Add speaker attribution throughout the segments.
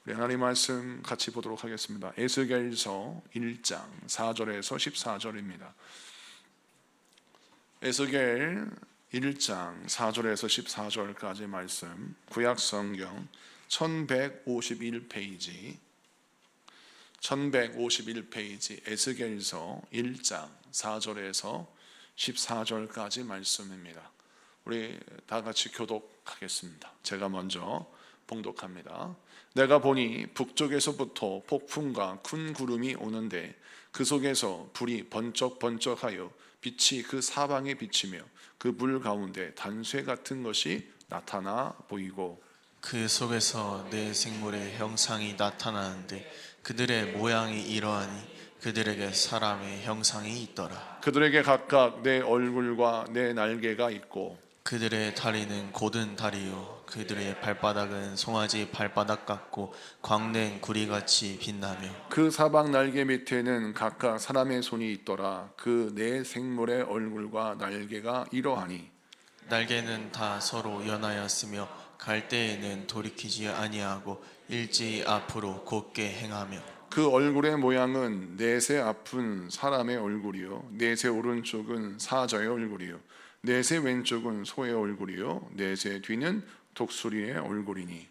Speaker 1: 우리 하나님 말씀 같이 보도록 하겠습니다. 에스겔서 1장 4절에서 14절입니다. 에스겔 1장 4절에서 14절까지 말씀, 구약성경 1151페이지 1151페이지 에스겔서 1장 4절에서 14절까지 말씀입니다. 우리 다 같이 교독하겠습니다. 제가 먼저 봉독합니다. 내가 보니 북쪽에서부터 폭풍과 큰 구름이 오는데 그 속에서 불이 번쩍번쩍하여 빛이 그 사방에 비치며 그 불 가운데 단쇠 같은 것이 나타나 보이고
Speaker 2: 그 속에서 내 생물의 형상이 나타나는데 그들의 모양이 이러하니 그들에게 사람의 형상이 있더라.
Speaker 1: 그들에게 각각 내 얼굴과 내 날개가 있고
Speaker 2: 그들의 다리는 곧은 다리요 그들의 발바닥은 송아지 발바닥 같고 광낸 구리같이 빛나며
Speaker 1: 그 사방 날개 밑에는 각각 사람의 손이 있더라. 그 네 생물의 얼굴과 날개가 이러하니
Speaker 2: 날개는 다 서로 연하였으며 갈 때에는 돌이키지 아니하고 일제히 앞으로 곧게 행하며
Speaker 1: 그 얼굴의 모양은 넷의 앞은 사람의 얼굴이요 넷의 오른쪽은 사자의 얼굴이요 넷의 왼쪽은 소의 얼굴이요 넷의 뒤는 독수리의 얼굴이니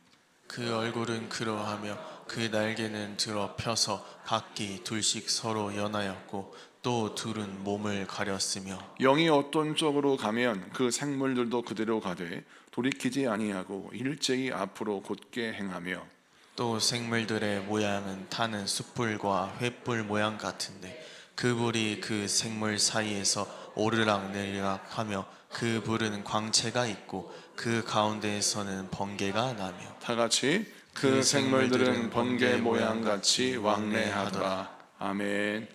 Speaker 2: 그 얼굴은 그러하며 그 날개는 들어 펴서 각기 둘씩 서로 연하였고 또 둘은 몸을 가렸으며
Speaker 1: 영이 어떤 쪽으로 가면 그 생물들도 그대로 가되 돌이키지 아니하고 일제히 앞으로 곧게 행하며
Speaker 2: 또 생물들의 모양은 타는 숯불과 횃불 모양 같은데 그 불이 그 생물 사이에서 오르락내리락 하며 그 불은 광채가 있고 그 가운데에서는 번개가 나며
Speaker 1: 다 같이 그 생물들은 번개 모양같이 왕래하더라. 아멘.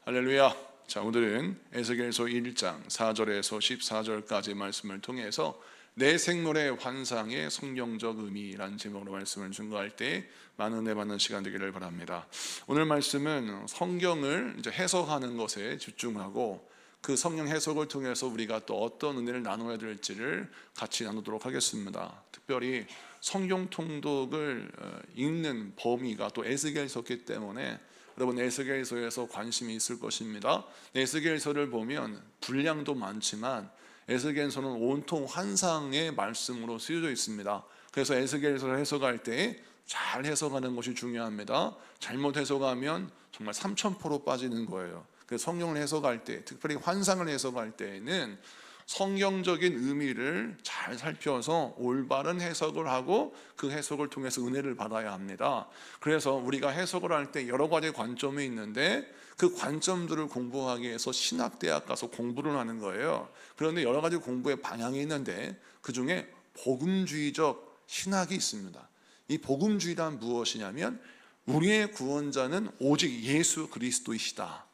Speaker 1: 할렐루야. 자, 오늘은 에스겔서 1장 4절에서 14절까지 말씀을 통해서 내 생물의 환상의 성경적 의미라는 제목으로 말씀을 증거할 때 많은 은혜 받는 시간 되기를 바랍니다. 오늘 말씀은 성경을 이제 해석하는 것에 집중하고 그 성경 해석을 통해서 우리가 또 어떤 은혜를 나눠야 될지를 같이 나누도록 하겠습니다. 특별히 성경 통독을 읽는 범위가 또 에스겔서기 때문에 여러분 에스겔서에서 관심이 있을 것입니다. 에스겔서를 보면 분량도 많지만 에스겔서는 온통 환상의 말씀으로 쓰여져 있습니다. 그래서 에스겔서를 해석할 때 잘 해석하는 것이 중요합니다. 잘못 해석하면 정말 3000% 빠지는 거예요. 그래서 성경을 해석할 때, 특별히 환상을 해석할 때에는 성경적인 의미를 잘 살펴서 올바른 해석을 하고 그 해석을 통해서 은혜를 받아야 합니다. 그래서 우리가 해석을 할 때 여러 가지 관점이 있는데 그 관점들을 공부하기 위해서 신학대학 가서 공부를 하는 거예요. 그런데 여러 가지 공부의 방향이 있는데 그 중에 복음주의적 신학이 있습니다. 이 복음주의란 무엇이냐면 우리의 구원자는 오직 예수 그리스도이시다.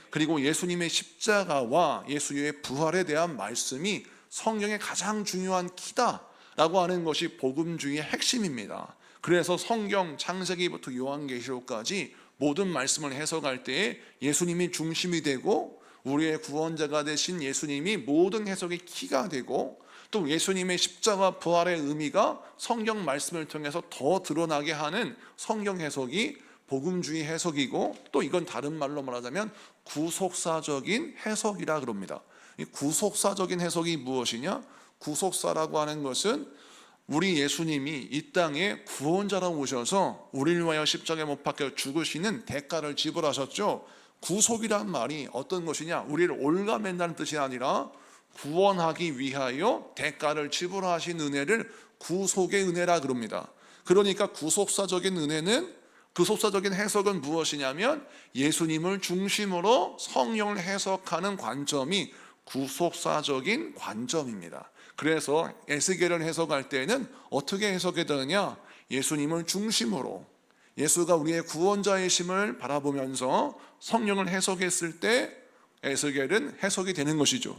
Speaker 1: 그리고 예수님의 십자가와 예수님의 부활에 대한 말씀이 성경의 가장 중요한 키다라고 하는 것이 복음주의의 핵심입니다. 그래서 성경 창세기부터 요한계시록까지 모든 말씀을 해석할 때에 예수님이 중심이 되고 우리의 구원자가 되신 예수님이 모든 해석의 키가 되고 또 예수님의 십자가 부활의 의미가 성경 말씀을 통해서 더 드러나게 하는 성경 해석이 복음주의 해석이고 또 이건 다른 말로 말하자면 구속사적인 해석이라 그럽니다. 이 구속사적인 해석이 무엇이냐? 구속사라고 하는 것은 우리 예수님이 이 땅에 구원자로 오셔서 우리를 위하여 십자가에 못 박혀 죽으시는 대가를 지불하셨죠. 구속이란 말이 어떤 것이냐? 우리를 올가맨다는 뜻이 아니라 구원하기 위하여 대가를 지불하신 은혜를 구속의 은혜라 그럽니다. 그러니까 구속사적인 은혜는 구속사적인 해석은 무엇이냐면 예수님을 중심으로 성경을 해석하는 관점이 구속사적인 관점입니다. 그래서 에스겔을 해석할 때는 어떻게 해석해야 되느냐? 예수님을 중심으로 예수가 우리의 구원자이심을 바라보면서 성경을 해석했을 때 에스겔은 해석이 되는 것이죠.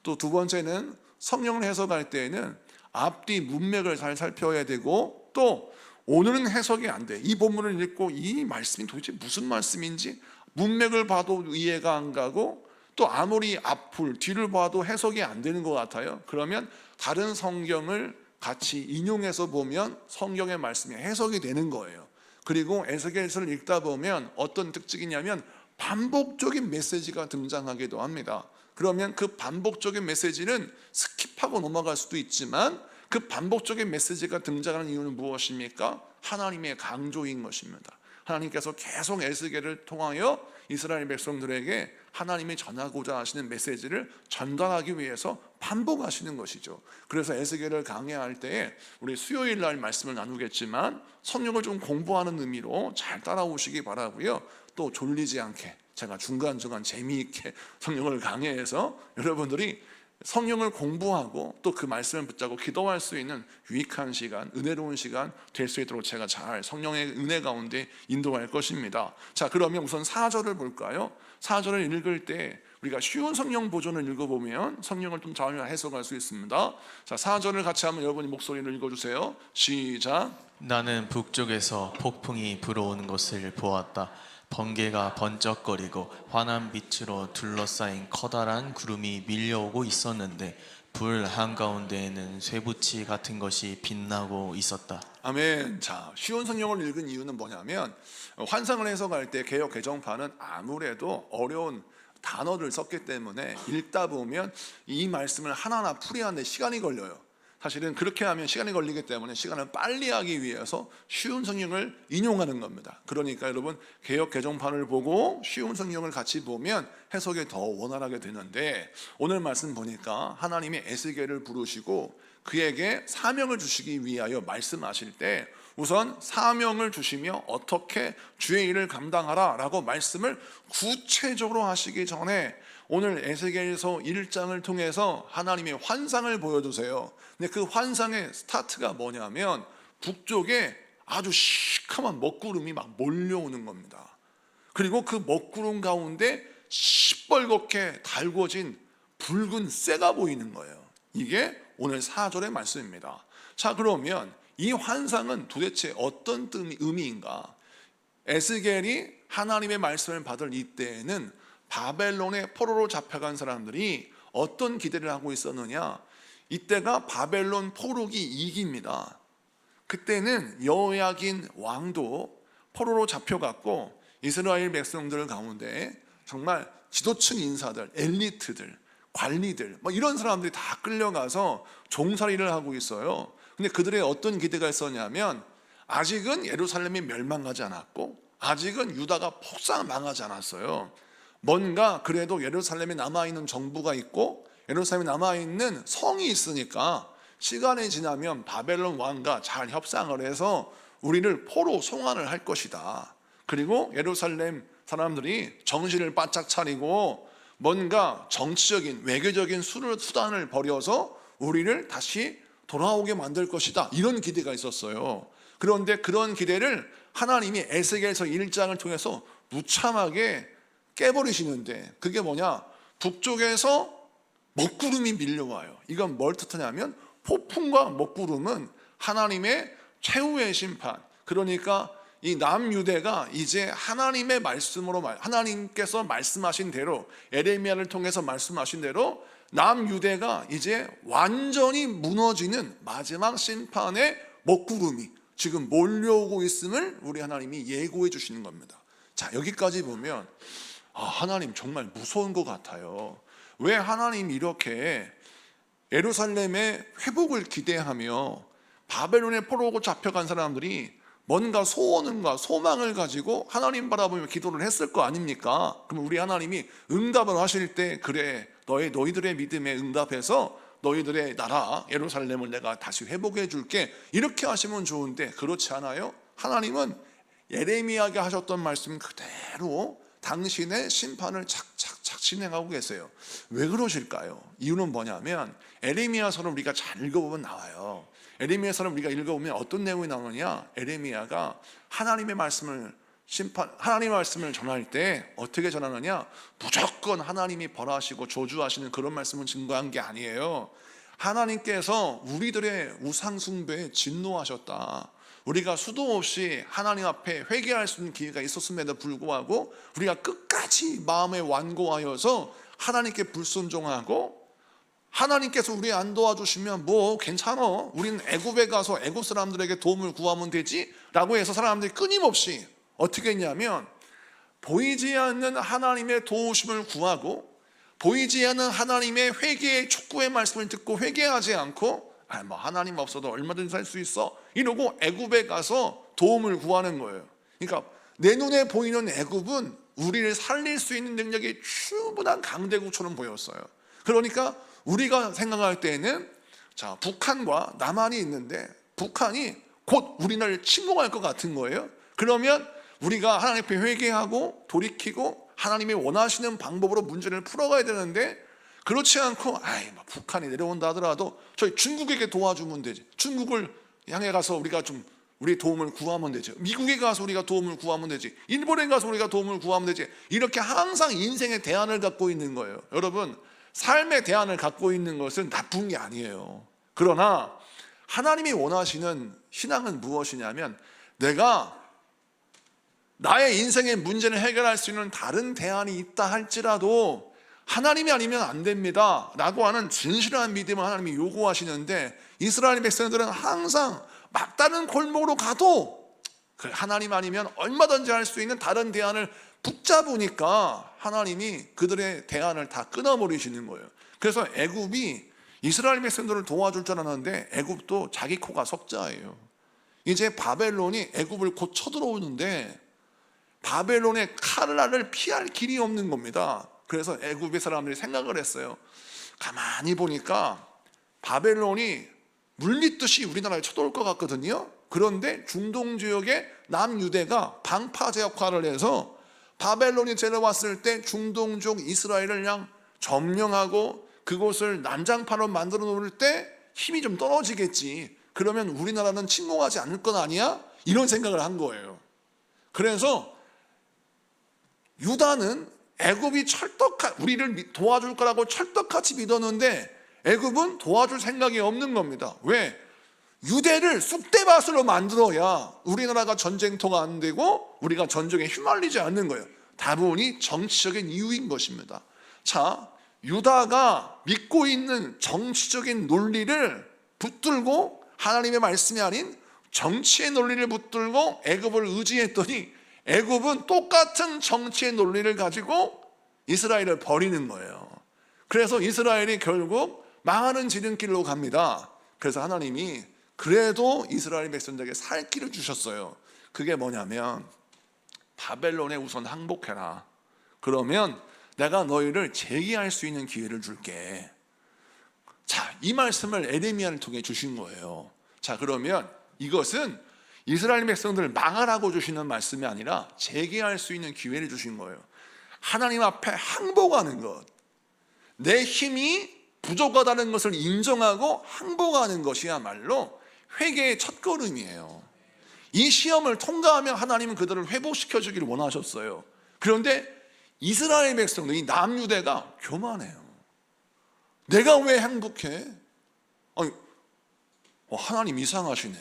Speaker 1: 또 두 번째는 성경을 해석할 때에는 앞뒤 문맥을 잘 살펴야 되고 또 오늘은 해석이 안 돼. 이 본문을 읽고 이 말씀이 도대체 무슨 말씀인지 문맥을 봐도 이해가 안 가고 또 아무리 앞을 뒤를 봐도 해석이 안 되는 것 같아요. 그러면 다른 성경을 같이 인용해서 보면 성경의 말씀이 해석이 되는 거예요. 그리고 에스겔서를 읽다 보면 어떤 특징이냐면 반복적인 메시지가 등장하기도 합니다. 그러면 그 반복적인 메시지는 스킵하고 넘어갈 수도 있지만 그 반복적인 메시지가 등장하는 이유는 무엇입니까? 하나님의 강조인 것입니다. 하나님께서 계속 에스겔을 통하여 이스라엘 백성들에게 하나님이 전하고자 하시는 메시지를 전달하기 위해서 반복하시는 것이죠. 그래서 에스겔을 강해할 때에 우리 수요일 날 말씀을 나누겠지만 성경을 좀 공부하는 의미로 잘 따라오시기 바라고요. 또 졸리지 않게 제가 중간중간 재미있게 성경을 강해해서 여러분들이 성경을 공부하고 또 그 말씀을 붙잡고 기도할 수 있는 유익한 시간, 은혜로운 시간 될 수 있도록 제가 잘 성령의 은혜 가운데 인도할 것입니다. 자, 그러면 우선 4절을 볼까요? 4절을 읽을 때 우리가 쉬운 성령 버전을 읽어보면 성령을 좀 잘 해석할 수 있습니다. 자, 4절을 같이 한번 여러분이 목소리를 읽어주세요. 시작.
Speaker 2: 나는 북쪽에서 폭풍이 불어오는 것을 보았다. 번개가 번쩍거리고 환한 빛으로 둘러싸인 커다란 구름이 밀려오고 있었는데 불 한가운데에는 쇠붙이 같은 것이 빛나고 있었다.
Speaker 1: 아멘. 자, 쉬운 성경을 읽은 이유는 뭐냐면 환상을 해석할 때 개역 개정판은 아무래도 어려운 단어를 썼기 때문에 읽다 보면 이 말씀을 하나하나 풀이하는데 시간이 걸려요. 사실은 그렇게 하면 시간이 걸리기 때문에 시간을 빨리 하기 위해서 쉬운 성경을 인용하는 겁니다. 그러니까 여러분 개역 개정판을 보고 쉬운 성경을 같이 보면 해석이 더 원활하게 되는데 오늘 말씀 보니까 하나님이 에스겔을 부르시고 그에게 사명을 주시기 위하여 말씀하실 때 우선 사명을 주시며 어떻게 주의 일을 감당하라 라고 말씀을 구체적으로 하시기 전에 오늘 에스겔서 1장을 통해서 하나님의 환상을 보여주세요. 근데 그 환상의 스타트가 뭐냐면 북쪽에 아주 시커먼 먹구름이 막 몰려오는 겁니다. 그리고 그 먹구름 가운데 시뻘겋게 달궈진 붉은 쇠가 보이는 거예요. 이게 오늘 4절의 말씀입니다. 자, 그러면 이 환상은 도대체 어떤 의미인가? 에스겔이 하나님의 말씀을 받을 이때에는 바벨론의 포로로 잡혀간 사람들이 어떤 기대를 하고 있었느냐? 이때가 바벨론 포로기 2기입니다. 그때는 여호야긴 왕도 포로로 잡혀갔고 이스라엘 백성들 가운데 정말 지도층 인사들, 엘리트들, 관리들 이런 사람들이 다 끌려가서 종살이를 하고 있어요. 근데 그들의 어떤 기대가 있었냐면 아직은 예루살렘이 멸망하지 않았고 아직은 유다가 폭삭 망하지 않았어요. 뭔가 그래도 예루살렘에 남아있는 정부가 있고 예루살렘에 남아있는 성이 있으니까 시간이 지나면 바벨론 왕과 잘 협상을 해서 우리를 포로 송환을 할 것이다. 그리고 예루살렘 사람들이 정신을 바짝 차리고 뭔가 정치적인 외교적인 수단을 벌여서 우리를 다시 돌아오게 만들 것이다. 이런 기대가 있었어요. 그런데 그런 기대를 하나님이 에스겔서 1장을 통해서 무참하게 깨버리시는데 그게 뭐냐? 북쪽에서 먹구름이 밀려와요. 이건 뭘 뜻하냐면 폭풍과 먹구름은 하나님의 최후의 심판. 그러니까 이 남유대가 이제 하나님의 말씀으로 하나님께서 말씀하신 대로 에레미야를 통해서 말씀하신 대로 남유대가 이제 완전히 무너지는 마지막 심판의 먹구름이 지금 몰려오고 있음을 우리 하나님이 예고해 주시는 겁니다. 자, 여기까지 보면 하나님 정말 무서운 것 같아요. 왜 하나님이 이렇게 예루살렘의 회복을 기대하며 바벨론의 포로로 잡혀간 사람들이 뭔가 소원과 소망을 가지고 하나님 바라보며 기도를 했을 거 아닙니까? 그럼 우리 하나님이 응답을 하실 때 그래 너희들의 믿음에 응답해서 너희들의 나라 예루살렘을 내가 다시 회복해 줄게 이렇게 하시면 좋은데 그렇지 않아요? 하나님은 예레미야에게 하셨던 말씀 그대로 당신의 심판을 착착착 진행하고 계세요. 왜 그러실까요? 이유는 뭐냐면 에레미야서를 우리가 잘 읽어보면 나와요. 에레미야서를 우리가 읽어보면 어떤 내용이 나오느냐? 에레미야가 하나님의 말씀을 전할 때 어떻게 전하느냐? 무조건 하나님이 벌하시고 저주하시는 그런 말씀을 증거한 게 아니에요. 하나님께서 우리들의 우상 숭배에 진노하셨다. 우리가 수도 없이 하나님 앞에 회개할 수 있는 기회가 있었음에도 불구하고 우리가 끝까지 마음에 완고하여서 하나님께 불순종하고 하나님께서 우리 안 도와주시면 뭐 괜찮아, 우리는 애굽에 가서 애굽 사람들에게 도움을 구하면 되지 라고 해서 사람들이 끊임없이 어떻게 했냐면 보이지 않는 하나님의 도우심을 구하고 보이지 않는 하나님의 회개의 촉구의 말씀을 듣고 회개하지 않고 뭐 하나님 없어도 얼마든지 살 수 있어 이러고 애굽에 가서 도움을 구하는 거예요. 그러니까 내 눈에 보이는 애굽은 우리를 살릴 수 있는 능력이 충분한 강대국처럼 보였어요. 그러니까 우리가 생각할 때에는 자, 북한과 남한이 있는데 북한이 곧 우리나라를 침공할 것 같은 거예요. 그러면 우리가 하나님 앞에 회개하고 돌이키고 하나님이 원하시는 방법으로 문제를 풀어가야 되는데 그렇지 않고 뭐 북한이 내려온다 하더라도 저희 중국에게 도와주면 되지, 중국을 향해 가서 우리가 좀 우리 도움을 구하면 되죠, 미국에 가서 우리가 도움을 구하면 되지, 일본에 가서 우리가 도움을 구하면 되지, 이렇게 항상 인생의 대안을 갖고 있는 거예요. 여러분, 삶의 대안을 갖고 있는 것은 나쁜 게 아니에요. 그러나 하나님이 원하시는 신앙은 무엇이냐면 내가 나의 인생의 문제를 해결할 수 있는 다른 대안이 있다 할지라도 하나님이 아니면 안 됩니다 라고 하는 진실한 믿음을 하나님이 요구하시는데 이스라엘 백성들은 항상 막다른 골목으로 가도 하나님 아니면 얼마든지 할 수 있는 다른 대안을 붙잡으니까 하나님이 그들의 대안을 다 끊어버리시는 거예요. 그래서 애굽이 이스라엘 백성들을 도와줄 줄 알았는데 애굽도 자기 코가 석자예요. 이제 바벨론이 애굽을 곧 쳐들어오는데 바벨론의 칼날을 피할 길이 없는 겁니다. 그래서 애굽의 사람들이 생각을 했어요. 가만히 보니까 바벨론이 물밀듯이 우리나라에 쳐들어올 것 같거든요. 그런데 중동 지역의 남유대가 방파제 역할을 해서 바벨론이 데려왔을 때 중동족 이스라엘을 그냥 점령하고 그곳을 난장판으로 만들어 놓을 때 힘이 좀 떨어지겠지, 그러면 우리나라는 침공하지 않을 건 아니야? 이런 생각을 한 거예요. 그래서 유다는 애굽이 우리를 도와줄 거라고 철떡같이 믿었는데 애굽은 도와줄 생각이 없는 겁니다. 왜? 유대를 쑥대밭으로 만들어야 우리나라가 전쟁터가 안 되고 우리가 전쟁에 휘말리지 않는 거예요. 다분히 정치적인 이유인 것입니다. 자, 유다가 믿고 있는 정치적인 논리를 붙들고 하나님의 말씀이 아닌 정치의 논리를 붙들고 애굽을 의지했더니 애굽은 똑같은 정치의 논리를 가지고 이스라엘을 버리는 거예요. 그래서 이스라엘이 결국 망하는 지름길로 갑니다. 그래서 하나님이 그래도 이스라엘 백성들에게 살 길을 주셨어요. 그게 뭐냐면 바벨론에 우선 항복해라. 그러면 내가 너희를 재기할 수 있는 기회를 줄게. 자, 이 말씀을 에레미야를 통해 주신 거예요. 자, 그러면 이것은 이스라엘 백성들을 망하라고 주시는 말씀이 아니라 재기할 수 있는 기회를 주신 거예요. 하나님 앞에 항복하는 것, 내 힘이 부족하다는 것을 인정하고 항복하는 것이야말로 회개의 첫걸음이에요. 이 시험을 통과하면 하나님은 그들을 회복시켜 주기를 원하셨어요. 그런데 이스라엘 백성들, 이 남유대가 교만해요. 내가 왜 행복해? 아니, 하나님 이상하시네.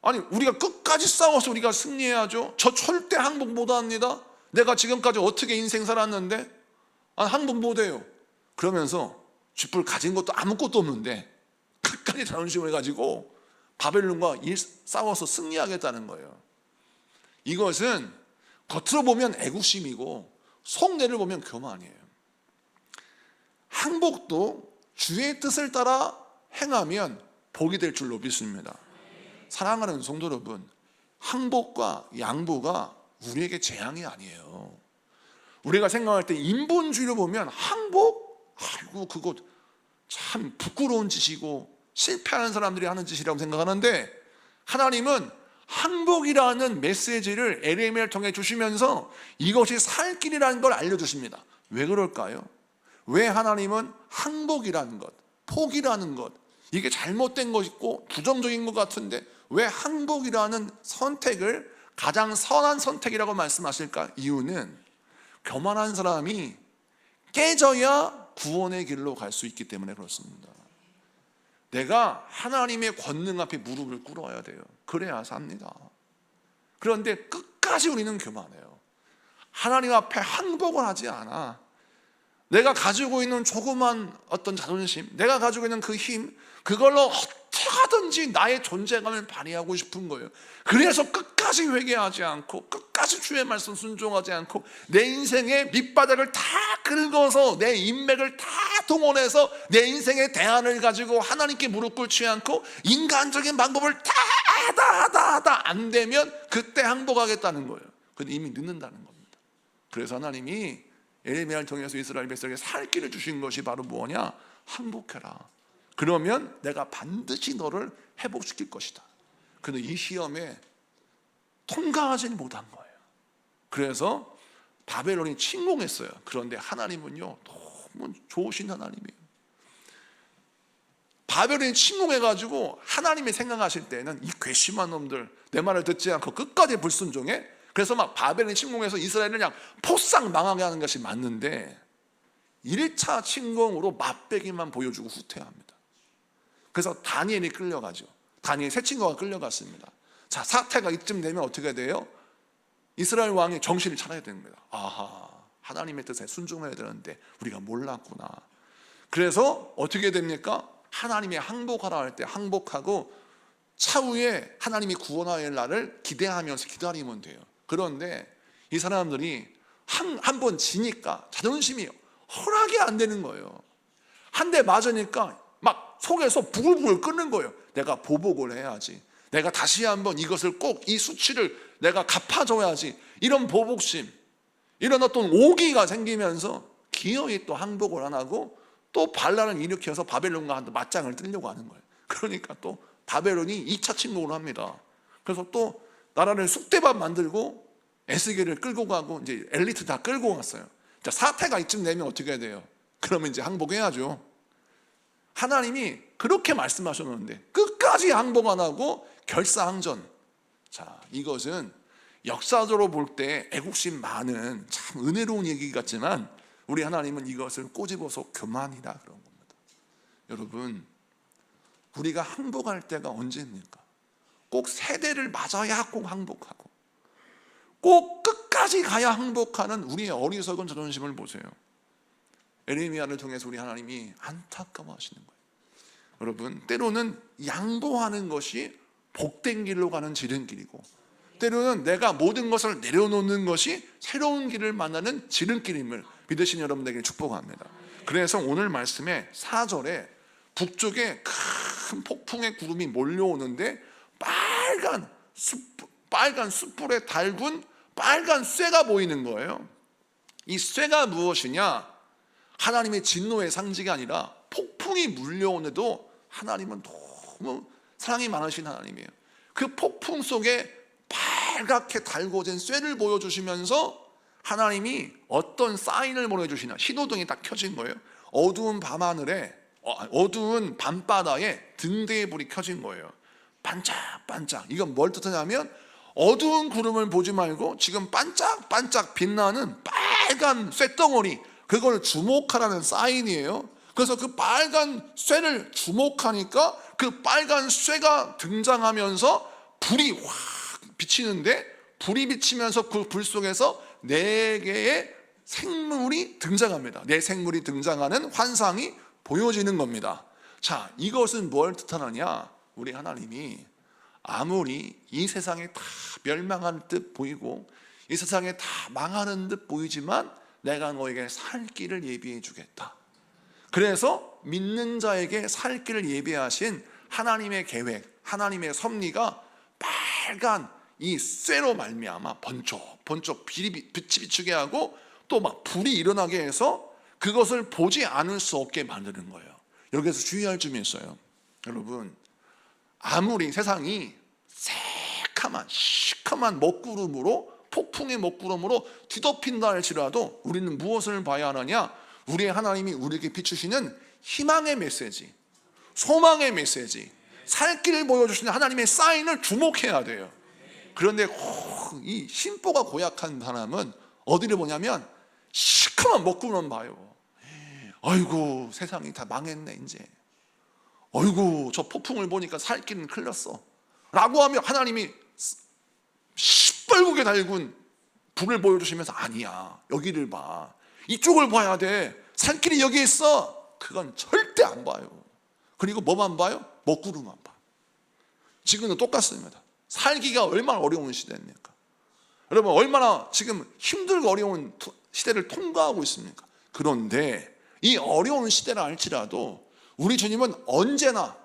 Speaker 1: 아니, 우리가 끝까지 싸워서 우리가 승리해야죠. 저 절대 항복 못합니다. 내가 지금까지 어떻게 인생 살았는데 항복 못해요. 그러면서 쥐뿔 가진 것도 아무것도 없는데 끝까지 자존심을 가지고 바벨론과 싸워서 승리하겠다는 거예요. 이것은 겉으로 보면 애국심이고 속내를 보면 교만이에요. 항복도 주의 뜻을 따라 행하면 복이 될 줄로 믿습니다. 사랑하는 성도 여러분, 항복과 양보가 우리에게 재앙이 아니에요. 우리가 생각할 때 인본주의로 보면 항복? 아이고, 그거 참 부끄러운 짓이고 실패하는 사람들이 하는 짓이라고 생각하는데 하나님은 항복이라는 메시지를 에레미야를 통해 주시면서 이것이 살 길이라는 걸 알려주십니다. 왜 그럴까요? 왜 하나님은 항복이라는 것, 포기라는 것, 이게 잘못된 것이고 부정적인 것 같은데 왜 항복이라는 선택을 가장 선한 선택이라고 말씀하실까? 이유는 교만한 사람이 깨져야 구원의 길로 갈 수 있기 때문에 그렇습니다. 내가 하나님의 권능 앞에 무릎을 꿇어야 돼요. 그래야 삽니다. 그런데 끝까지 우리는 교만해요. 하나님 앞에 항복을 하지 않아. 내가 가지고 있는 조그만 어떤 자존심, 내가 가지고 있는 그 힘, 그걸로 어떻게 하든지 나의 존재감을 발휘하고 싶은 거예요. 그래서 끝까지 회개하지 않고 끝까지 주의 말씀 순종하지 않고 내 인생의 밑바닥을 다 긁어서 내 인맥을 다 동원해서 내 인생의 대안을 가지고 하나님께 무릎 꿇지 않고 인간적인 방법을 다 하다 안 되면 그때 항복하겠다는 거예요. 근데 이미 늦는다는 겁니다. 그래서 하나님이 예레미야를 통해서 이스라엘 백성에게 살 길을 주신 것이 바로 뭐냐? 항복해라. 그러면 내가 반드시 너를 회복시킬 것이다. 그런데 이 시험에 통과하지 못한 거예요. 그래서 바벨론이 침공했어요. 그런데 하나님은요, 너무 좋으신 하나님이에요. 바벨론이 침공해가지고 하나님이 생각하실 때는 이 괘씸한 놈들 내 말을 듣지 않고 끝까지 불순종해. 그래서 막 바벨론이 침공해서 이스라엘을 그냥 포싹 망하게 하는 것이 맞는데 1차 침공으로 맛배기만 보여주고 후퇴합니다. 그래서 다니엘이 끌려가죠. 다니엘 세 친구가 끌려갔습니다. 자, 사태가 이쯤 되면 어떻게 돼요? 이스라엘 왕이 정신을 차려야 됩니다. 아하, 하나님의 뜻에 순종해야 되는데 우리가 몰랐구나. 그래서 어떻게 됩니까? 하나님이 항복하라 할 때 항복하고 차후에 하나님이 구원할 날을 기대하면서 기다리면 돼요. 그런데 이 사람들이 한 번 지니까 자존심이 허락이 안 되는 거예요. 한 대 맞으니까 막 속에서 부글부글 끓는 거예요. 내가 보복을 해야지. 내가 다시 한번 이것을 꼭 이 수치를 내가 갚아줘야지. 이런 보복심, 이런 어떤 오기가 생기면서 기어이 또 항복을 안 하고 또 반란을 일으켜서 바벨론과 맞짱을 뜨려고 하는 거예요. 그러니까 또 바벨론이 2차 침공을 합니다. 그래서 또 나라를 쑥대밭 만들고 에스겔을 끌고 가고 이제 엘리트 다 끌고 갔어요. 자, 사태가 이쯤 되면 어떻게 해야 돼요? 그러면 이제 항복해야죠. 하나님이 그렇게 말씀하셨는데 끝까지 항복 안 하고 결사항전. 자, 이것은 역사적으로 볼 때 애국심 많은 참 은혜로운 얘기 같지만 우리 하나님은 이것을 꼬집어서 교만이다 그런 겁니다. 여러분, 우리가 항복할 때가 언제입니까? 꼭 세대를 맞아야 꼭 항복하고 꼭 끝까지 가야 항복하는 우리의 어리석은 자존심을 보세요. 예레미야를 통해서 우리 하나님이 안타까워하시는 거예요. 여러분, 때로는 양보하는 것이 복된 길로 가는 지름길이고 때로는 내가 모든 것을 내려놓는 것이 새로운 길을 만나는 지름길임을 믿으신 여러분에게 축복합니다. 그래서 오늘 말씀에 4절에 북쪽에 큰 폭풍의 구름이 몰려오는데 빨간 숯불에 달군 빨간 쇠가 보이는 거예요. 이 쇠가 무엇이냐? 하나님의 진노의 상징이 아니라 폭풍이 물려오는데도 하나님은 너무 사랑이 많으신 하나님이에요. 그 폭풍 속에 빨갛게 달궈진 쇠를 보여주시면서 하나님이 어떤 사인을 보내주시냐? 신호등이 딱 켜진 거예요. 어두운 밤하늘에, 어두운 밤바다에 등대의 불이 켜진 거예요. 반짝반짝. 이건 뭘 뜻하냐면 어두운 구름을 보지 말고 지금 반짝반짝 빛나는 빨간 쇳덩어리, 그걸 주목하라는 사인이에요. 그래서 그 빨간 쇠를 주목하니까 그 빨간 쇠가 등장하면서 불이 확 비치는데, 불이 비치면서 그 불 속에서 4개의 생물이 등장합니다. 4생물이 등장하는 환상이 보여지는 겁니다. 자, 이것은 뭘 뜻하느냐? 우리 하나님이 아무리 이 세상에 다 멸망한 듯 보이고 이 세상에 다 망하는 듯 보이지만 내가 너에게 살 길을 예비해 주겠다. 그래서 믿는 자에게 살 길을 예비하신 하나님의 계획, 하나님의 섭리가 빨간 이 쇠로 말미암아 번쩍 빛이 비추게 하고 또 막 불이 일어나게 해서 그것을 보지 않을 수 없게 만드는 거예요. 여기서 주의할 점이 있어요. 여러분, 아무리 세상이 시커먼 먹구름으로, 폭풍의 먹구름으로 뒤덮인다 할지라도 우리는 무엇을 봐야 하느냐? 우리의 하나님이 우리에게 비추시는 희망의 메시지, 소망의 메시지, 살 길을 보여주시는 하나님의 사인을 주목해야 돼요. 그런데 이 심보가 고약한 사람은 어디를 보냐면 시커먼 먹구름 봐요. 아이고, 세상이 다 망했네 이제. 아이고, 저 폭풍을 보니까 살 길은 큰일 났어 라고 하며 하나님이 시뻘겋게 달군 불을 보여주시면서 아니야, 여기를 봐, 이쪽을 봐야 돼, 살 길이 여기 있어. 그건 절대 안 봐요. 그리고 뭐만 봐요? 먹구름만 봐요. 지금도 똑같습니다. 살기가 얼마나 어려운 시대입니까? 여러분, 얼마나 지금 힘들고 어려운 시대를 통과하고 있습니까? 그런데 이 어려운 시대를 알지라도 우리 주님은 언제나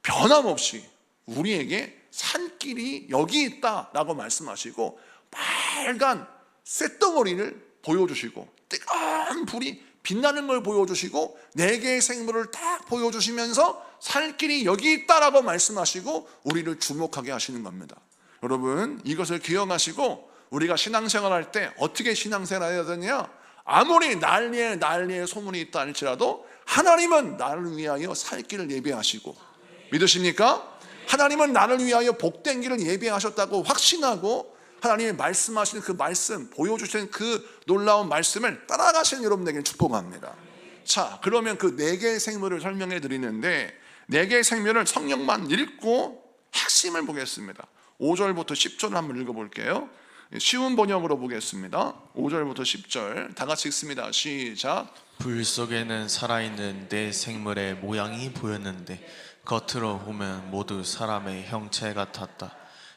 Speaker 1: 변함없이 우리에게 살 길이 여기 있다라고 말씀하시고, 빨간 쇳덩어리를 보여주시고 뜨거운 불이 빛나는 걸 보여주시고 4개의 생물을 딱 보여주시면서 살 길이 여기 있다라고 말씀하시고 우리를 주목하게 하시는 겁니다. 여러분, 이것을 기억하시고 우리가 신앙생활 할 때 어떻게 신앙생활 해야 되냐? 아무리 난리에 소문이 있다 할지라도 하나님은 나를 위하여 살 길을 예비하시고, 믿으십니까? 하나님은 나를 위하여 복된 길을 예비하셨다고 확신하고 하나님이 말씀하시는 그 말씀, 보여주시는 그 놀라운 말씀을 따라가시는 여러분에게 축복합니다. 자, 그러면 그 4개의 생물을 설명해 드리는데 4개의 생물을 성경만 읽고 핵심을 보겠습니다. 5절부터 10절을 한번 읽어볼게요. 쉬운 번역으로 보겠습니다. 5절부터 10절 다 같이 읽습니다. 시작.
Speaker 2: 불 속에는 살아있는 4생물의 모양이 보였는데 겉으로 보면 모두 사람의 형체 같았다.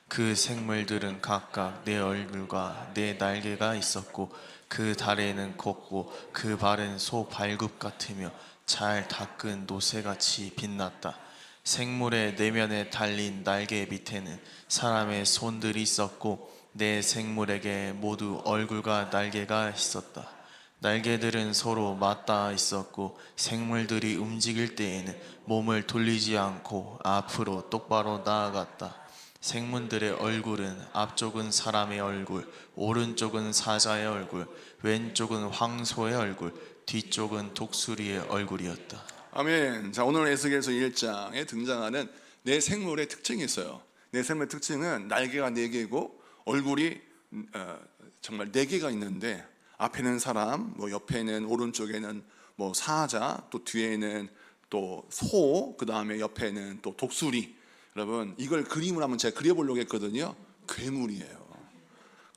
Speaker 2: 그 생물들은 각각 4 얼굴과 4 날개가 있었고 그 다리는 곱고 그 발은 소 발굽 같으며 잘 닦은 노새같이 빛났다. 생물의 내면에 달린 날개 밑에는 사람의 손들이 있었고 4 생물에게 모두 얼굴과 날개가 있었다. 날개들은 서로 맞닿아 있었고 생물들이 움직일 때에는 몸을 돌리지 않고 앞으로 똑바로 나아갔다. 생물들의 얼굴은 앞쪽은 사람의 얼굴, 오른쪽은 사자의 얼굴, 왼쪽은 황소의 얼굴, 뒤쪽은 독수리의 얼굴이었다.
Speaker 1: 아멘. 자, 오늘 에스겔서 1장에 등장하는 4생물의 특징이 있어요. 4생물의 특징은 날개가 4개고 얼굴이 정말 4개가 있는데 앞에는 사람, 뭐 옆에는 오른쪽에는 뭐 사자, 또 뒤에는 또 소, 그 다음에 옆에는 또 독수리. 여러분, 이걸 그림을 한번 제가 그려보려고 했거든요. 괴물이에요.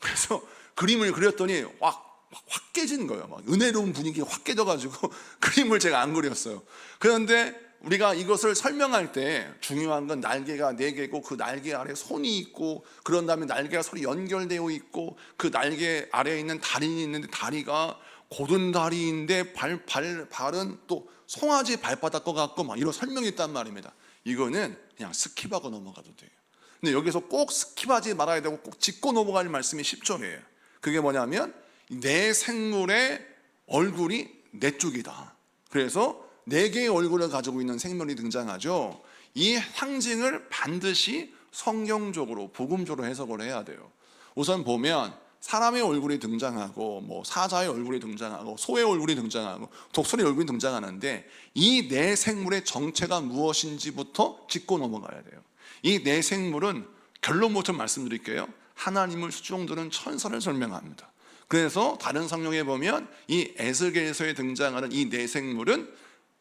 Speaker 1: 그래서 그림을 그렸더니 확 깨진 거예요. 막 은혜로운 분위기가 확 깨져가지고 그림을 제가 안 그렸어요. 그런데 우리가 이것을 설명할 때 중요한 건 날개가 4개고 그 날개 아래 손이 있고, 그런 다음에 날개가 서로 연결되어 있고 그 날개 아래에 있는 다리는 있는데 다리가 곧은 다리인데 발은 또 송아지 발바닥 것 같고 막 이런 설명이 있단 말입니다. 이거는 그냥 스킵하고 넘어가도 돼요. 근데 여기서 꼭 스킵하지 말아야 되고 꼭 짚고 넘어갈 말씀이 10절이에요. 그게 뭐냐면 4생물의 얼굴이 4쪽이다. 그래서 4개의 얼굴을 가지고 있는 생물이 등장하죠. 이 상징을 반드시 성경적으로 복음적으로 해석을 해야 돼요. 우선 보면 사람의 얼굴이 등장하고 뭐 사자의 얼굴이 등장하고 소의 얼굴이 등장하고 독수리의 얼굴이 등장하는데 이 4생물의 정체가 무엇인지부터 짚고 넘어가야 돼요. 이 4생물은 결론부터 말씀드릴게요. 하나님을 수종드는 천사를 설명합니다. 그래서 다른 성경에 보면 이 에스겔서에 등장하는 이 4생물은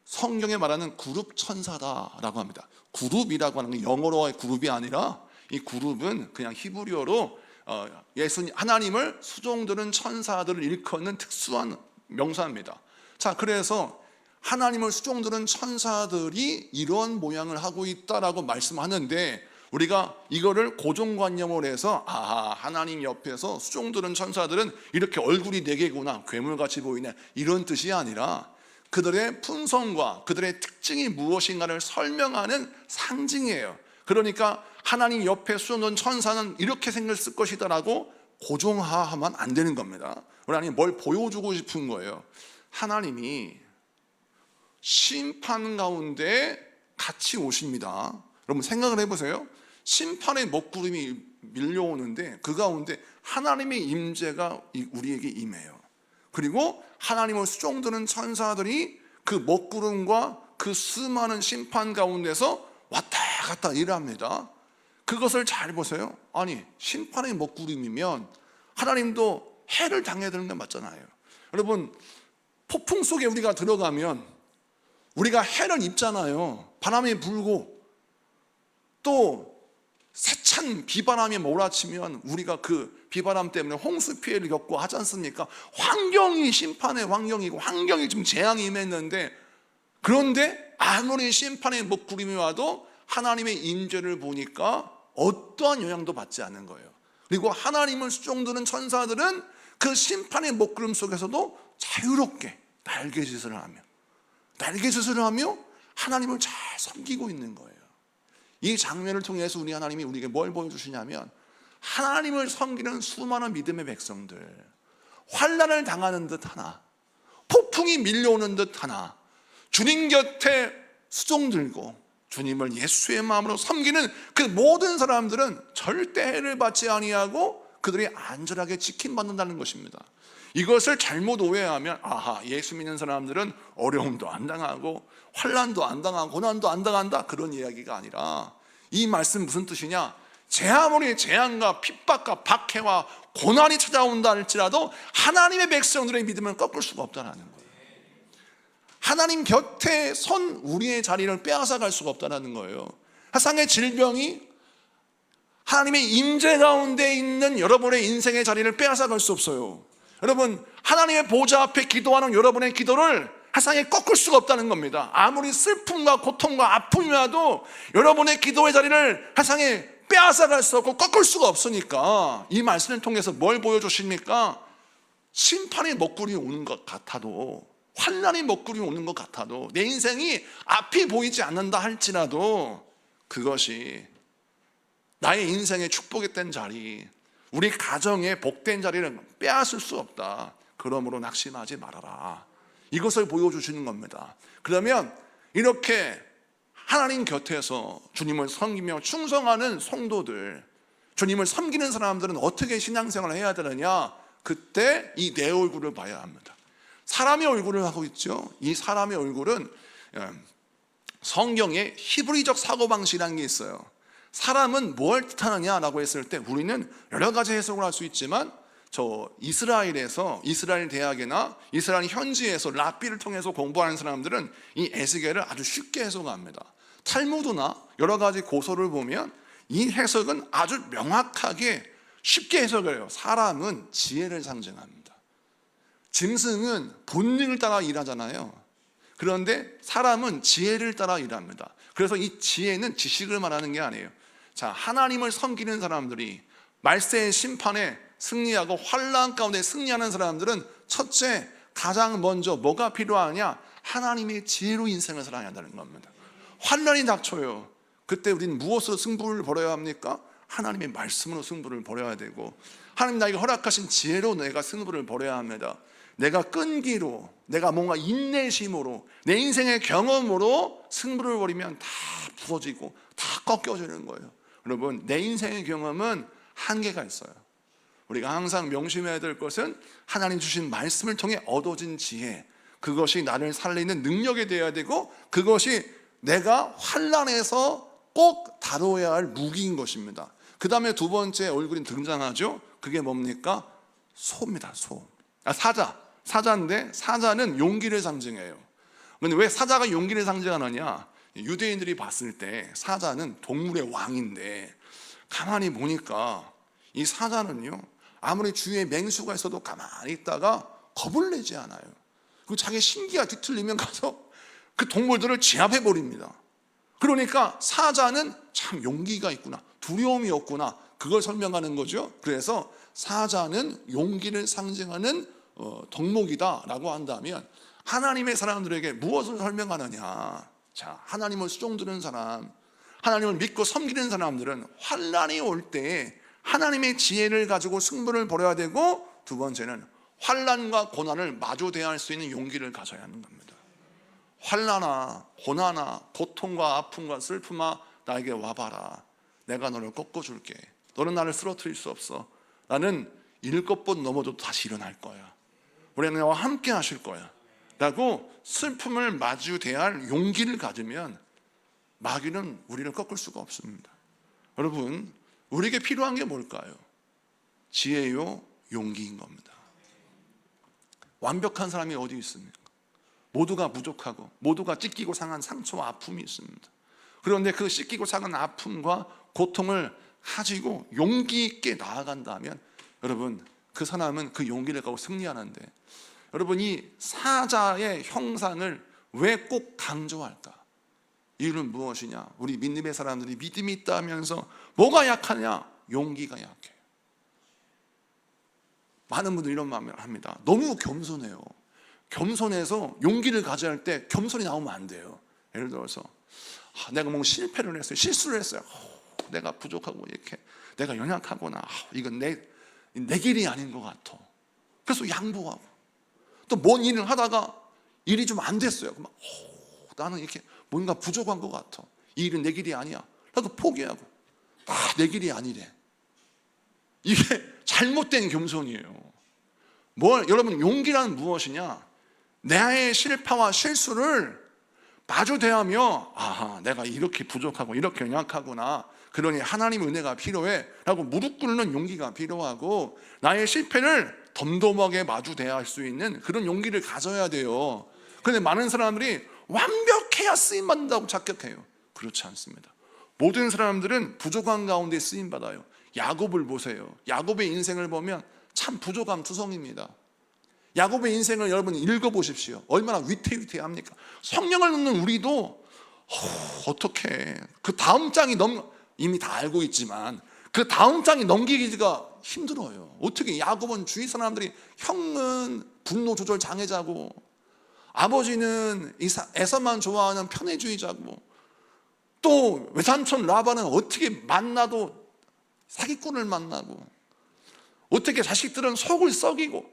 Speaker 1: 성경에 말하는 그룹 천사다라고 합니다. 그룹이라고 하는 게 영어로의 그룹이 아니라 이 그룹은 그냥 히브리어로 하나님을 수종드는 천사들을 일컫는 특수한 명사입니다. 자, 그래서 하나님을 수종드는 천사들이 이런 모양을 하고 있다라고 말씀하는데 우리가 이거를 고정관념으로 해서 하나님 옆에서 수종드는 천사들은 이렇게 얼굴이 4개구나, 괴물같이 보이네, 이런 뜻이 아니라 그들의 품성과 그들의 특징이 무엇인가를 설명하는 상징이에요. 그러니까 하나님 옆에 수종드는 천사는 이렇게 생겼을 것이다라고 고정화하면 안 되는 겁니다. 우리 하나님 뭘 보여주고 싶은 거예요. 하나님이 심판 가운데 같이 오십니다. 여러분 생각을 해보세요. 심판의 먹구름이 밀려오는데 그 가운데 하나님의 임재가 우리에게 임해요. 그리고 하나님을 수종드는 천사들이 그 먹구름과 그 수많은 심판 가운데서 왔다 갔다 일합니다. 그것을 잘 보세요. 아니, 심판의 먹구름이면 하나님도 해를 당해야 되는 게 맞잖아요. 여러분, 폭풍 속에 우리가 들어가면 우리가 해를 입잖아요. 바람이 불고 또 세찬 비바람이 몰아치면 우리가 그 비바람 때문에 홍수 피해를 겪고 하지 않습니까? 환경이 심판의 환경이고 환경이 지금 재앙이 임했는데, 그런데 아무리 심판의 먹구름이 와도 하나님의 임재를 보니까 어떠한 영향도 받지 않는 거예요. 그리고 하나님을 수종드는 천사들은 그 심판의 먹구름 속에서도 자유롭게 날개짓을 하며 하나님을 잘 섬기고 있는 거예요. 이 장면을 통해서 우리 하나님이 우리에게 뭘 보여주시냐면, 하나님을 섬기는 수많은 믿음의 백성들, 환난을 당하는 듯 하나, 폭풍이 밀려오는 듯 하나, 주님 곁에 수종 들고 주님을 예수의 마음으로 섬기는 그 모든 사람들은 절대 해를 받지 아니하고 그들이 안전하게 지킴받는다는 것입니다. 이것을 잘못 오해하면, 아하, 예수 믿는 사람들은 어려움도 안 당하고 환난도 안 당하고 고난도 안 당한다, 그런 이야기가 아니라, 이 말씀 무슨 뜻이냐? 아무리 재앙과 핍박과 박해와 고난이 찾아온다 할지라도 하나님의 백성들의 믿음을 꺾을 수가 없다는 거예요. 하나님 곁에 선 우리의 자리를 빼앗아 갈 수가 없다는 거예요. 세상의 질병이 하나님의 임재 가운데 있는 여러분의 인생의 자리를 빼앗아 갈 수 없어요. 여러분, 하나님의 보좌 앞에 기도하는 여러분의 기도를 세상에 꺾을 수가 없다는 겁니다. 아무리 슬픔과 고통과 아픔이 와도 여러분의 기도의 자리를 세상에 빼앗아 갈 수 없고 꺾을 수가 없으니까, 이 말씀을 통해서 뭘 보여주십니까? 심판의 먹구름이 오는 것 같아도, 환난의 먹구름이 오는 것 같아도, 내 인생이 앞이 보이지 않는다 할지라도 그것이 나의 인생의 축복했던 자리, 우리 가정의 복된 자리를 빼앗을 수 없다. 그러므로 낙심하지 말아라. 이것을 보여주시는 겁니다. 그러면 이렇게 하나님 곁에서 주님을 섬기며 충성하는 성도들, 주님을 섬기는 사람들은 어떻게 신앙생활을 해야 되느냐? 그때 이 내 얼굴을 봐야 합니다. 사람의 얼굴을 하고 있죠. 이 사람의 얼굴은 성경에 히브리적 사고방식이라는 게 있어요. 사람은 뭘 뜻하느냐라고 했을 때 우리는 여러 가지 해석을 할 수 있지만, 저 이스라엘에서, 이스라엘 대학이나 이스라엘 현지에서 랍비를 통해서 공부하는 사람들은 이 에스겔을 아주 쉽게 해석합니다. 탈무드나 여러 가지 고서를 보면 이 해석은 아주 명확하게 쉽게 해석을 해요. 사람은 지혜를 상징합니다. 짐승은 본능을 따라 일하잖아요. 그런데 사람은 지혜를 따라 일합니다. 그래서 이 지혜는 지식을 말하는 게 아니에요. 자, 하나님을 섬기는 사람들이 말세의 심판에 승리하고 환난 가운데 승리하는 사람들은 첫째, 가장 먼저 뭐가 필요하냐? 하나님의 지혜로 인생을 살아야 한다는 겁니다. 환난이 닥쳐요. 그때 우리는 무엇으로 승부를 벌여야 합니까? 하나님의 말씀으로 승부를 벌여야 되고, 하나님 나에게 허락하신 지혜로 내가 승부를 벌여야 합니다. 내가 끈기로, 내가 뭔가 인내심으로, 내 인생의 경험으로 승부를 벌이면 다 부서지고 다 꺾여지는 거예요. 여러분, 내 인생의 경험은 한계가 있어요. 우리가 항상 명심해야 될 것은 하나님 주신 말씀을 통해 얻어진 지혜, 그것이 나를 살리는 능력이 되어야 되고, 그것이 내가 환난에서 꼭 다뤄야 할 무기인 것입니다. 그 다음에 두 번째 얼굴이 등장하죠. 그게 뭡니까? 소입니다. 소. 사자인데, 사자는 용기를 상징해요. 근데 왜 사자가 용기를 상징하느냐? 유대인들이 봤을 때 사자는 동물의 왕인데, 가만히 보니까 이 사자는요, 아무리 주위에 맹수가 있어도 가만히 있다가 겁을 내지 않아요. 그리고 자기 신기가 뒤틀리면 가서 그 동물들을 제압해 버립니다. 그러니까 사자는 참 용기가 있구나, 두려움이 없구나, 그걸 설명하는 거죠. 그래서 사자는 용기를 상징하는 덕목이다라고 한다면, 하나님의 사람들에게 무엇을 설명하느냐? 자, 하나님을 수종드는 사람, 하나님을 믿고 섬기는 사람들은 환난이 올 때 하나님의 지혜를 가지고 승부를 벌여야 되고, 두 번째는 환난과 고난을 마주 대할 수 있는 용기를 가져야 하는 겁니다. 환난아, 고난아, 고통과 아픔과 슬픔아, 나에게 와봐라. 내가 너를 꺾어줄게. 너는 나를 쓰러뜨릴 수 없어. 나는 7번 넘어져도 다시 일어날 거야. 우리는 나와 함께 하실 거야 라고 슬픔을 마주 대할 용기를 가지면 마귀는 우리를 꺾을 수가 없습니다. 여러분, 우리에게 필요한 게 뭘까요? 지혜요, 용기인 겁니다. 완벽한 사람이 어디 있습니까? 모두가 부족하고 모두가 찢기고 상한 상처와 아픔이 있습니다. 그런데 그 찢기고 상한 아픔과 고통을 가지고 용기 있게 나아간다면 여러분, 그 사람은 그 용기를 갖고 승리하는데, 여러분, 이 사자의 형상을 왜 꼭 강조할까? 이유는 무엇이냐? 우리 믿음의 사람들이 믿음이 있다 하면서 뭐가 약하냐? 용기가 약해요. 많은 분들이 이런 마음을 합니다. 너무 겸손해요. 겸손해서 용기를 가져야 할 때 겸손이 나오면 안 돼요. 예를 들어서 내가 뭔가 실패를 했어요. 실수를 했어요. 내가 부족하고 이렇게 내가 연약하구나. 이건 내 길이 아닌 것 같아. 그래서 양보하고, 또 뭔 일을 하다가 일이 좀 안 됐어요. 그럼 나는 이렇게 뭔가 부족한 것 같아. 이 일은 내 길이 아니야. 나도 포기하고, 내 길이 아니래. 이게 잘못된 겸손이에요. 여러분, 용기란 무엇이냐? 나의 실패와 실수를 마주 대하며 내가 이렇게 부족하고 이렇게 연약하구나, 그러니 하나님의 은혜가 필요해 라고 무릎 꿇는 용기가 필요하고, 나의 실패를 덤덤하게 마주 대할 수 있는 그런 용기를 가져야 돼요. 그런데 많은 사람들이 완벽해야 쓰임받는다고 착각해요. 그렇지 않습니다. 모든 사람들은 부족한 가운데 쓰임받아요. 야곱을 보세요. 야곱의 인생을 보면 참 부족함 투성입니다. 야곱의 인생을 여러분 읽어보십시오. 얼마나 위태위태합니까? 성령을 넣는 우리도 어떻게 그 다음 장이 이미 다 알고 있지만 그 다음 장이 넘기기가 힘들어요. 어떻게 야곱은 주위 사람들이, 형은 분노 조절 장애자고, 아버지는 에서만 좋아하는 편애주의자고, 또 외삼촌 라반은 어떻게 만나도 사기꾼을 만나고, 어떻게 자식들은 속을 썩이고,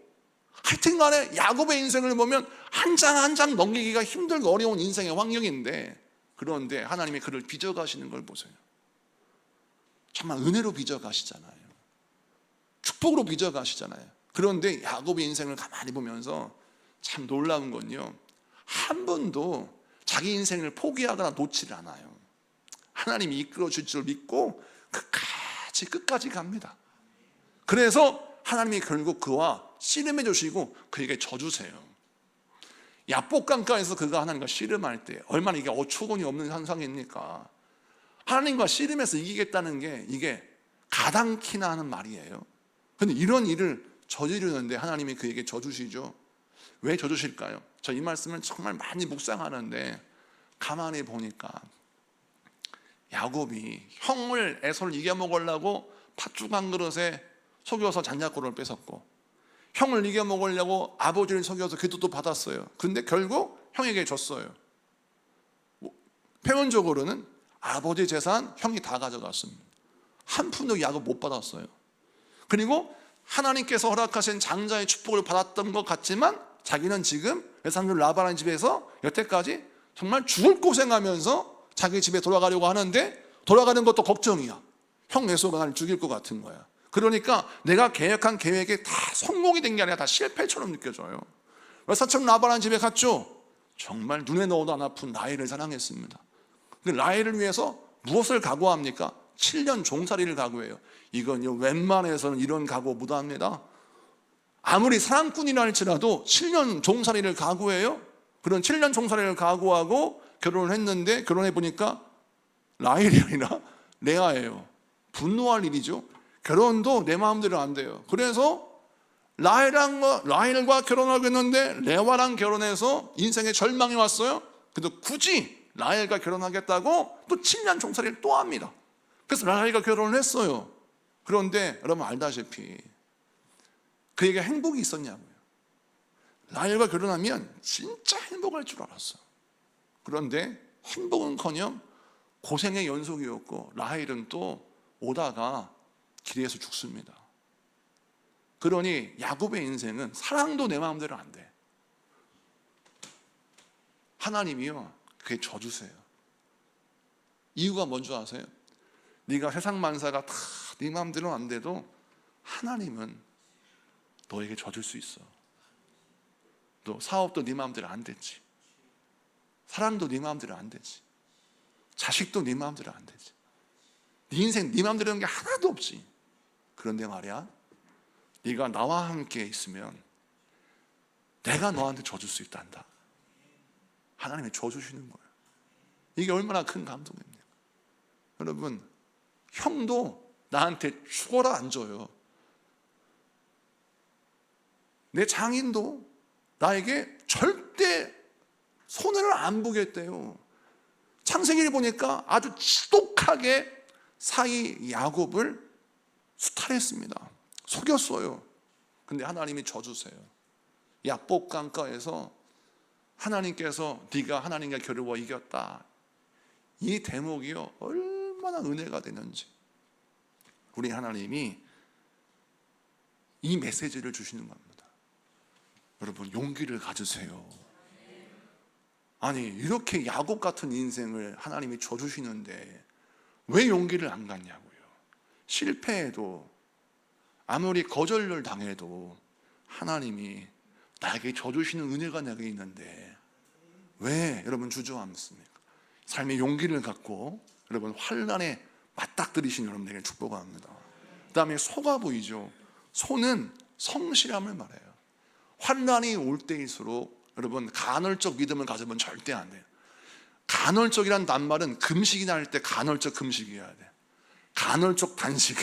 Speaker 1: 하여튼 간에 야곱의 인생을 보면 한 장 한 장 넘기기가 힘들고 어려운 인생의 환경인데, 그런데 하나님이 그를 빚어가시는 걸 보세요. 정말 은혜로 빚어가시잖아요. 축복으로 빚어가시잖아요. 그런데 야곱의 인생을 가만히 보면서 참 놀라운 건요, 한 번도 자기 인생을 포기하거나 놓지를 않아요. 하나님이 이끌어 줄 줄 믿고 끝까지 갑니다. 그래서 하나님이 결국 그와 씨름해 주시고 그에게 져주세요. 야복강가에서 그가 하나님과 씨름할 때 얼마나 이게 어처구니 없는 현상입니까? 하나님과 씨름해서 이기겠다는 게 이게 가당키나 하는 말이에요. 그런데 이런 일을 저지르는데 하나님이 그에게 져주시죠. 왜 져주실까요? 저 이 말씀을 정말 많이 묵상하는데 가만히 보니까 야곱이 형을 에서를 이겨먹으려고 팥죽 한 그릇에 속여서 장작고를 뺏었고, 형을 이겨먹으려고 아버지를 속여서 기도도 받았어요. 근데 결국 형에게 줬어요. 표면적으로는 아버지 재산 형이 다 가져갔습니다. 한 푼도 야곱 못 받았어요. 그리고 하나님께서 허락하신 장자의 축복을 받았던 것 같지만 자기는 지금 외삼촌 라반의 집에서 여태까지 정말 죽을 고생하면서 자기 집에 돌아가려고 하는데, 돌아가는 것도 걱정이야. 형 에서가 나를 죽일 것 같은 거야. 그러니까 내가 계획한 계획이 다 성공이 된 게 아니라 다 실패처럼 느껴져요. 외삼촌 라반의 집에 갔죠. 정말 눈에 넣어도 안 아픈 라헬을 사랑했습니다. 라헬을 위해서 무엇을 각오합니까? 7년 종살이를 각오해요. 이건요, 웬만해서는 이런 각오 못합니다. 아무리 사랑꾼이라 할지라도 7년 종살이를 각오해요. 그런 7년 종살이를 각오하고 결혼을 했는데, 결혼해 보니까 라헬이 아니라 레아예요. 분노할 일이죠. 결혼도 내 마음대로 안 돼요. 그래서 라헬과 결혼하겠는데 레아랑 결혼해서 인생에 절망이 왔어요. 그래도 굳이 라헬과 결혼하겠다고 또 7년 종살이를 또 합니다. 그래서 라헬과 결혼을 했어요. 그런데 여러분 알다시피 그에게 행복이 있었냐고요. 라헬과 결혼하면 진짜 행복할 줄 알았어. 그런데 행복은커녕 고생의 연속이었고, 라헬은 또 오다가 길에서 죽습니다. 그러니 야곱의 인생은 사랑도 내 마음대로 안 돼. 하나님이요, 그게 져주세요. 이유가 뭔지 아세요? 네가 세상 만사가 다 네 마음대로 안 돼도 하나님은 너에게 져줄 수 있어. 너 사업도 네 마음대로 안 됐지, 사랑도 네 마음대로 안 되지, 자식도 네 마음대로 안 되지, 네 인생 네 마음대로 하는 게 하나도 없지. 그런데 말이야, 네가 나와 함께 있으면 내가 너한테 져줄 수 있단다. 하나님이 져주시는 거예요. 이게 얼마나 큰 감동입니까? 여러분, 형도 나한테 죽어라 안 줘요. 내 장인도 나에게 절대 손해를 안 보겠대요. 창세기를 보니까 아주 지독하게 사이 야곱을 수탈했습니다. 속였어요. 근데 하나님이 져주세요. 야복 강가에서 하나님께서 네가 하나님과 겨루어 이겼다. 이 대목이요, 얼마나 은혜가 되는지. 우리 하나님이 이 메시지를 주시는 겁니다. 여러분, 용기를 가지세요. 아니, 이렇게 야곱 같은 인생을 하나님이 줘주시는데 왜 용기를 안 갖냐고요. 실패해도, 아무리 거절을 당해도 하나님이 나에게 줘주시는 은혜가 내게 있는데 왜 여러분 주저앉습니까? 삶의 용기를 갖고 여러분 환난에 맞닥뜨리신 여러분에게 축복합니다. 그 다음에 소가 보이죠. 소는 성실함을 말해요. 환난이 올 때일수록 여러분 간헐적 믿음을 가지면 절대 안 돼요. 간헐적이란 낱말은 금식이나 할 때 간헐적 금식이어야 돼. 간헐적 단식.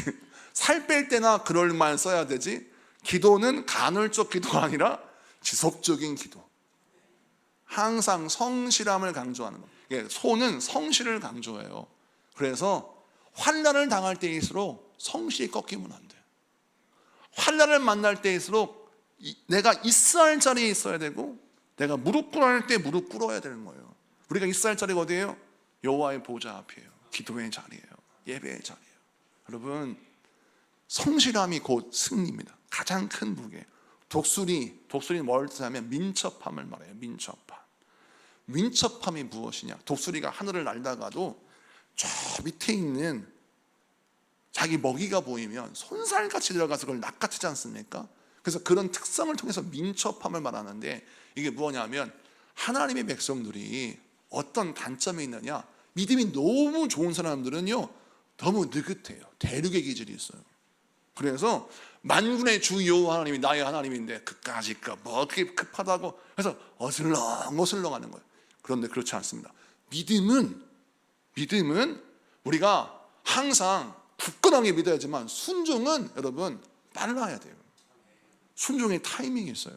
Speaker 1: 살 뺄 때나 그럴 말 써야 되지. 기도는 간헐적 기도가 아니라 지속적인 기도. 항상 성실함을 강조하는 거예요. 소는 성실을 강조해요. 그래서 환난을 당할 때일수록 성실이 꺾이면 안 돼요. 환난을 만날 때일수록 내가 있어야 할 자리에 있어야 되고, 내가 무릎 꿇어야 할 때 무릎 꿇어야 되는 거예요. 우리가 있어야 할 자리가 어디예요? 여호와의 보좌 앞이에요. 기도의 자리예요. 예배의 자리예요. 여러분, 성실함이 곧 승리입니다. 가장 큰 무게. 독수리는 뭘 뜻하면 민첩함을 말해요. 민첩함이 무엇이냐? 독수리가 하늘을 날다가도 저 밑에 있는 자기 먹이가 보이면 손살같이 들어가서 그걸 낚아채지 않습니까? 그래서 그런 특성을 통해서 민첩함을 말하는데, 이게 뭐냐면 하나님의 백성들이 어떤 단점이 있느냐? 믿음이 너무 좋은 사람들은요, 너무 느긋해요. 대륙의 기질이 있어요. 그래서 만군의 주 여호와 하나님이 나의 하나님인데 그까짓까 뭐 그렇게 급하다고 해서 어슬렁어슬렁하는 거예요. 그런데 그렇지 않습니다. 믿음은 우리가 항상 굳건하게 믿어야지만 순종은 여러분 빨라야 돼요. 순종의 타이밍이 있어요.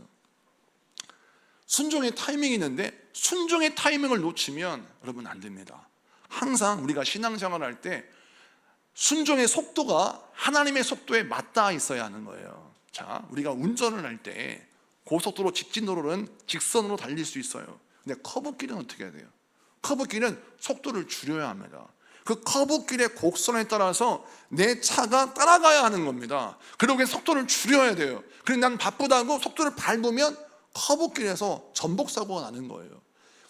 Speaker 1: 순종의 타이밍이 있는데 순종의 타이밍을 놓치면 여러분 안 됩니다. 항상 우리가 신앙생활을 할 때 순종의 속도가 하나님의 속도에 맞닿아 있어야 하는 거예요. 자, 우리가 운전을 할 때 고속도로 직진도로는 직선으로 달릴 수 있어요. 근데 커브길은 어떻게 해야 돼요? 커브길은 속도를 줄여야 합니다. 그 커브길의 곡선에 따라서 내 차가 따라가야 하는 겁니다. 그러고 속도를 줄여야 돼요. 그리고 난 바쁘다고 속도를 밟으면 커브길에서 전복사고가 나는 거예요.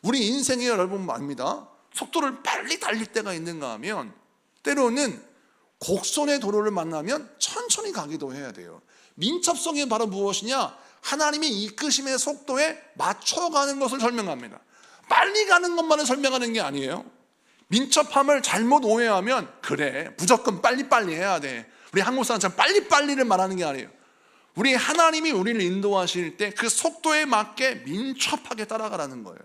Speaker 1: 우리 인생에 여러분 압니다. 속도를 빨리 달릴 때가 있는가 하면 때로는 곡선의 도로를 만나면 천천히 가기도 해야 돼요. 민첩성이 바로 무엇이냐? 하나님이 이끄심의 속도에 맞춰가는 것을 설명합니다. 빨리 가는 것만을 설명하는 게 아니에요. 민첩함을 잘못 오해하면 그래 무조건 빨리빨리 해야 돼, 우리 한국 사람처럼 빨리빨리를 말하는 게 아니에요. 우리 하나님이 우리를 인도하실 때 그 속도에 맞게 민첩하게 따라가라는 거예요.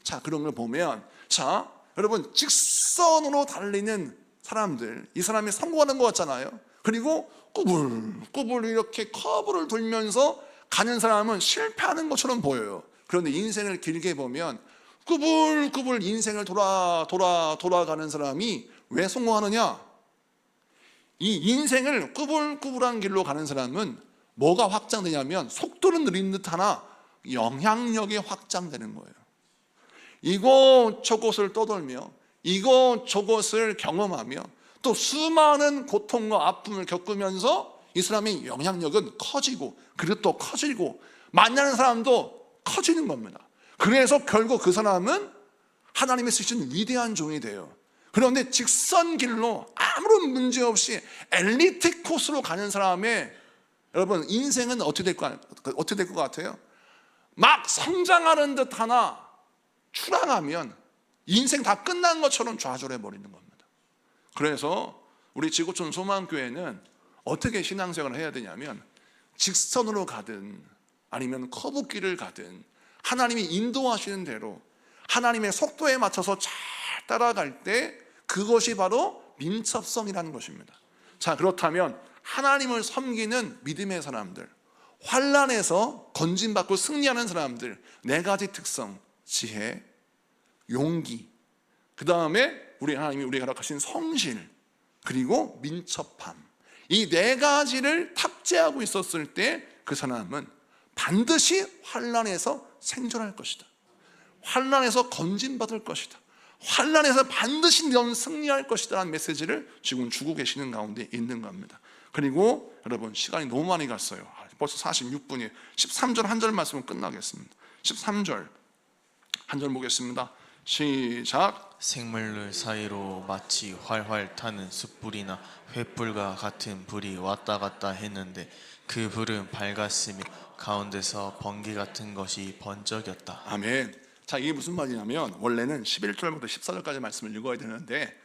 Speaker 1: 자, 그런 걸 보면, 자 여러분, 직선으로 달리는 사람들, 이 사람이 성공하는 것 같잖아요. 그리고 꾸불꾸불 이렇게 커브를 돌면서 가는 사람은 실패하는 것처럼 보여요. 그런데 인생을 길게 보면 꾸불꾸불 인생을 돌아가는 사람이 왜 성공하느냐? 이 인생을 꾸불꾸불한 길로 가는 사람은 뭐가 확장되냐면 속도는 느린 듯 하나 영향력이 확장되는 거예요. 이곳저곳을 떠돌며 이곳저곳을 경험하며 또 수많은 고통과 아픔을 겪으면서 이 사람의 영향력은 커지고, 그리고 또 커지고, 만나는 사람도 커지는 겁니다. 그래서 결국 그 사람은 하나님이 쓰신 위대한 종이 돼요. 그런데 직선 길로 아무런 문제 없이 엘리트 코스로 가는 사람의 여러분 인생은 어떻게 될 것 같아요? 막 성장하는 듯 하나 추락하면 인생 다 끝난 것처럼 좌절해 버리는 겁니다. 그래서 우리 지구촌 소망교회는 어떻게 신앙생활을 해야 되냐면, 직선으로 가든 아니면 커브길을 가든 하나님이 인도하시는 대로 하나님의 속도에 맞춰서 잘 따라갈 때 그것이 바로 민첩성이라는 것입니다. 자, 그렇다면 하나님을 섬기는 믿음의 사람들, 환난에서 건진받고 승리하는 사람들, 네 가지 특성: 지혜, 용기, 그 다음에 우리 하나님이 우리가 허락하신 성실, 그리고 민첩함. 이 네 가지를 탑재하고 있었을 때 그 사람은 반드시 환난에서 생존할 것이다. 환난에서 건진받을 것이다. 환난에서 반드시 넌 승리할 것이다 라는 메시지를 지금 주고 계시는 가운데 있는 겁니다. 그리고 여러분, 시간이 너무 많이 갔어요. 벌써 46분이에요 13절 한 절 말씀은 끝나겠습니다. 13절 한 절 보겠습니다. 시작.
Speaker 2: 생물들 사이로 마치 활활 타는 숯불이나 횃불과 같은 불이 왔다 갔다 했는데 그 불은 밝았으며 가운데서 번개 같은 것이 번쩍였다.
Speaker 1: 아멘. 자, 이게 무슨 말이냐면 원래는 11절부터 14절까지 말씀을 읽어야 되는데,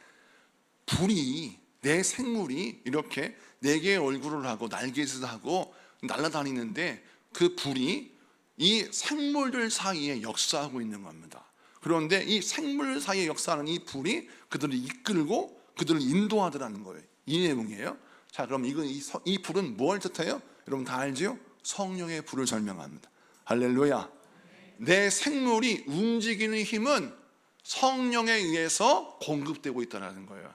Speaker 1: 불이, 내 생물이 이렇게 네 개의 얼굴을 하고 날개짓을 하고 날아다니는데 그 불이 이 생물들 사이에 역사하고 있는 겁니다. 그런데 이 생물 사이에 역사하는 이 불이 그들을 이끌고 그들을 인도하더라는 거예요. 이 내용이에요. 자, 그럼 이 불은 뭘 뜻해요? 여러분 다 알죠? 성령의 불을 설명합니다. 할렐루야. 내 생물이 움직이는 힘은 성령에 의해서 공급되고 있다는 거예요.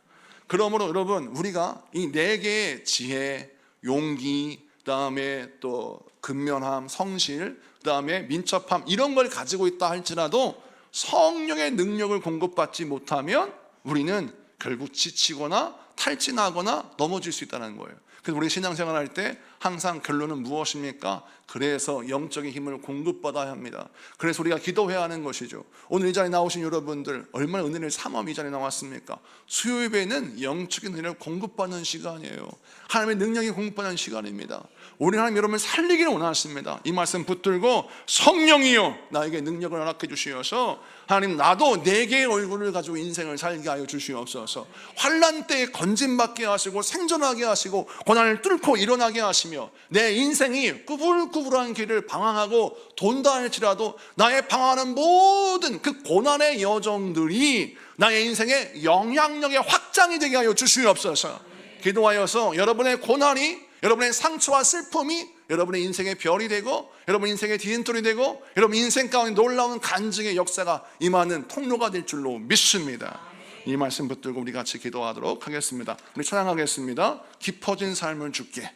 Speaker 1: 그러므로 여러분, 우리가 이 네 개의 지혜, 용기, 그다음에 또 근면함, 성실, 그다음에 민첩함, 이런 걸 가지고 있다 할지라도 성령의 능력을 공급받지 못하면 우리는 결국 지치거나 탈진하거나 넘어질 수 있다는 거예요. 그래서 우리 신앙생활 할 때 항상 결론은 무엇입니까? 그래서 영적인 힘을 공급받아야 합니다. 그래서 우리가 기도해야 하는 것이죠. 오늘 이 자리에 나오신 여러분들 얼마나 은혜를 삼아 이 자리에 나왔습니까? 수요예배는 영적인 은혜를 공급받는 시간이에요. 하나님의 능력이 공급받는 시간입니다. 우리 하나님 여러분을 살리기를 원하십니다. 이 말씀 붙들고 성령이여 나에게 능력을 허락해 주시어서 하나님, 나도 네 개의 얼굴을 가지고 인생을 살게 하여 주시옵소서. 환난 때에 건진받게 하시고 생존하게 하시고 고난을 뚫고 일어나게 하시며 내 인생이 꾸불꾸불한 길을 방황하고 돈다 할지라도 나의 방황하는 모든 그 고난의 여정들이 나의 인생의 영향력의 확장이 되게 하여 주시옵소서. 기도하여서 여러분의 고난이, 여러분의 상처와 슬픔이 여러분의 인생의 별이 되고 여러분 인생의 디딤돌이 되고 여러분 인생 가운데 놀라운 간증의 역사가 임하는 통로가 될 줄로 믿습니다. 이 말씀 붙들고 우리 같이 기도하도록 하겠습니다. 우리 찬양하겠습니다. 깊어진 삶을 주께.